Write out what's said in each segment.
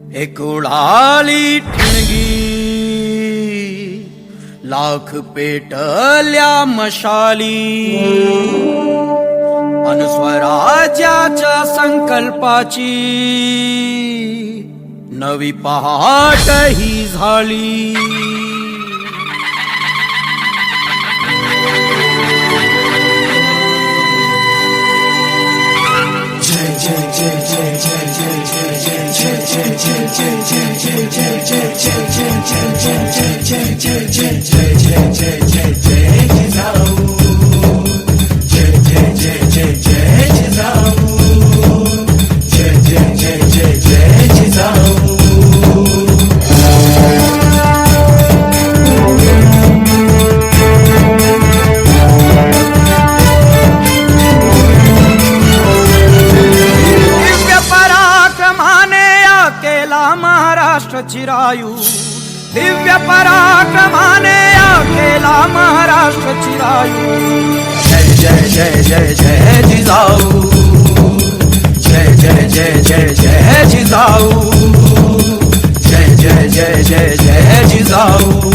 एक उडाली ठिणगी लाख पेटल्या मशाली अन स्वराज्याच्या संकल्पाची नवी पहाट ही झाली। महाराष्ट्र चिरायू दिव्य पराक्रमाने केला महाराष्ट्र चिरायू। जय जय जय जय जय जिजाऊ, जय जय जय जय जय जिजाऊ, जय जय जय जय जय जिजाऊ।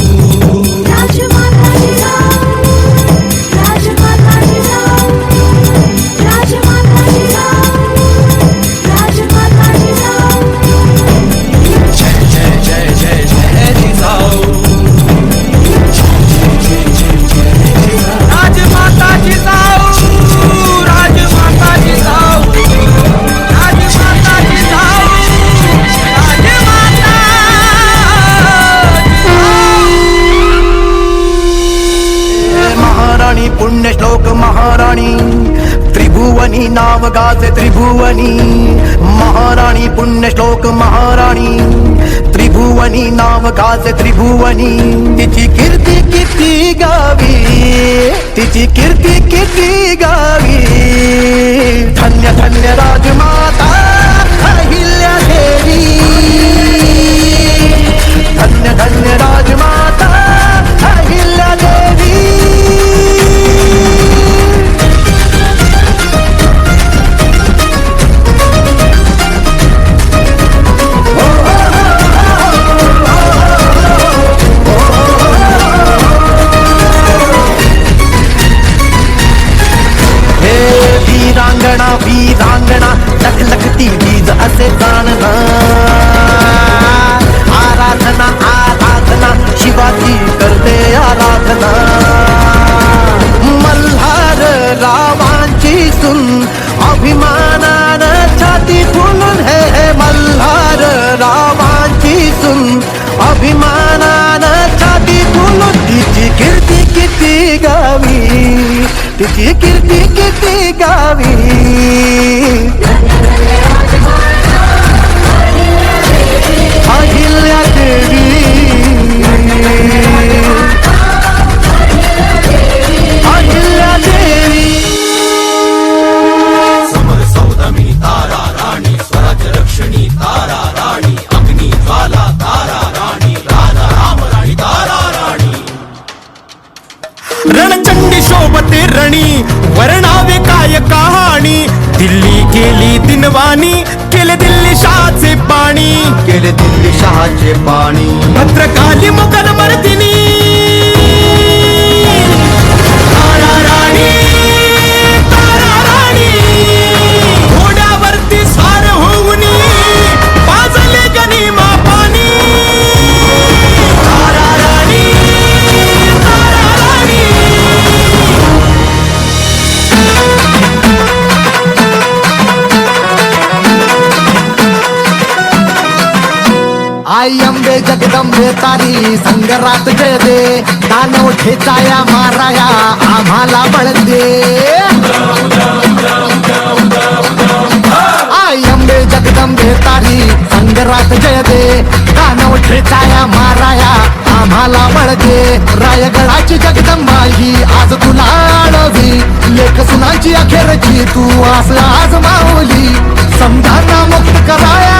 पुण्यश्लोक महाराणी त्रिभुवनी नाव गाजे त्रिभुवनी, महाराणी पुण्यश्लोक महाराणी त्रिभुवनी नाव गाजे त्रिभुवनी। तिची कीर्ती किती गावी, तिची कीर्ती किती गावी। धन्य धन्य राजमाता अहिल्या देवी, धन्य धन्य राजमाता अहिल्या देवी। वीरांगणा लखलखती बीज असे जाणना, आराधना आराधना शिवाजी करते आराधना। मल्हार रावांची सून अभिमानानं छाती फुलून हे मल्हार रावांची सून अभिमानानं छाती फुलून। तिची कीर्ती किती गावी, तिची कीर्ती किती गावी। अहिल्या देवी, अहिल्या देवी। समर सौदमी तारा राणी, स्वराज्य रक्षणी तारा राणी, अग्नि ज्वाला तारा राणी, राजा राम राणी तारा राणी। रणचंडी शोभते रणी वर्णावे काय कहाणी, दिल्ली केली दिनवाणी केले दिल्ली शहाचे पाणी, केले दिल्ली शहाचे पाणी। भद्रकाली मुघल मर्दिनी तारा राणी, तारा राणी घोड्यावरती स्वार होऊनी वाजले गनिमा पाणी। तारा राणी, तारा राणी। आई अंबे जगदंबे तारी संगरात जय दे, दानव ठेचाया माराया आम्हाला बळ दे। आई अंबे जगदंबे तारी संगरात जय दे, दानव ठेचाया माराया आम्हाला बळ दे। रायगडाची जगदंबा ही आज तुला आळवी, लेख सुनाची अखेरची तू आस आज माऊली। समजांना मुक्त कराया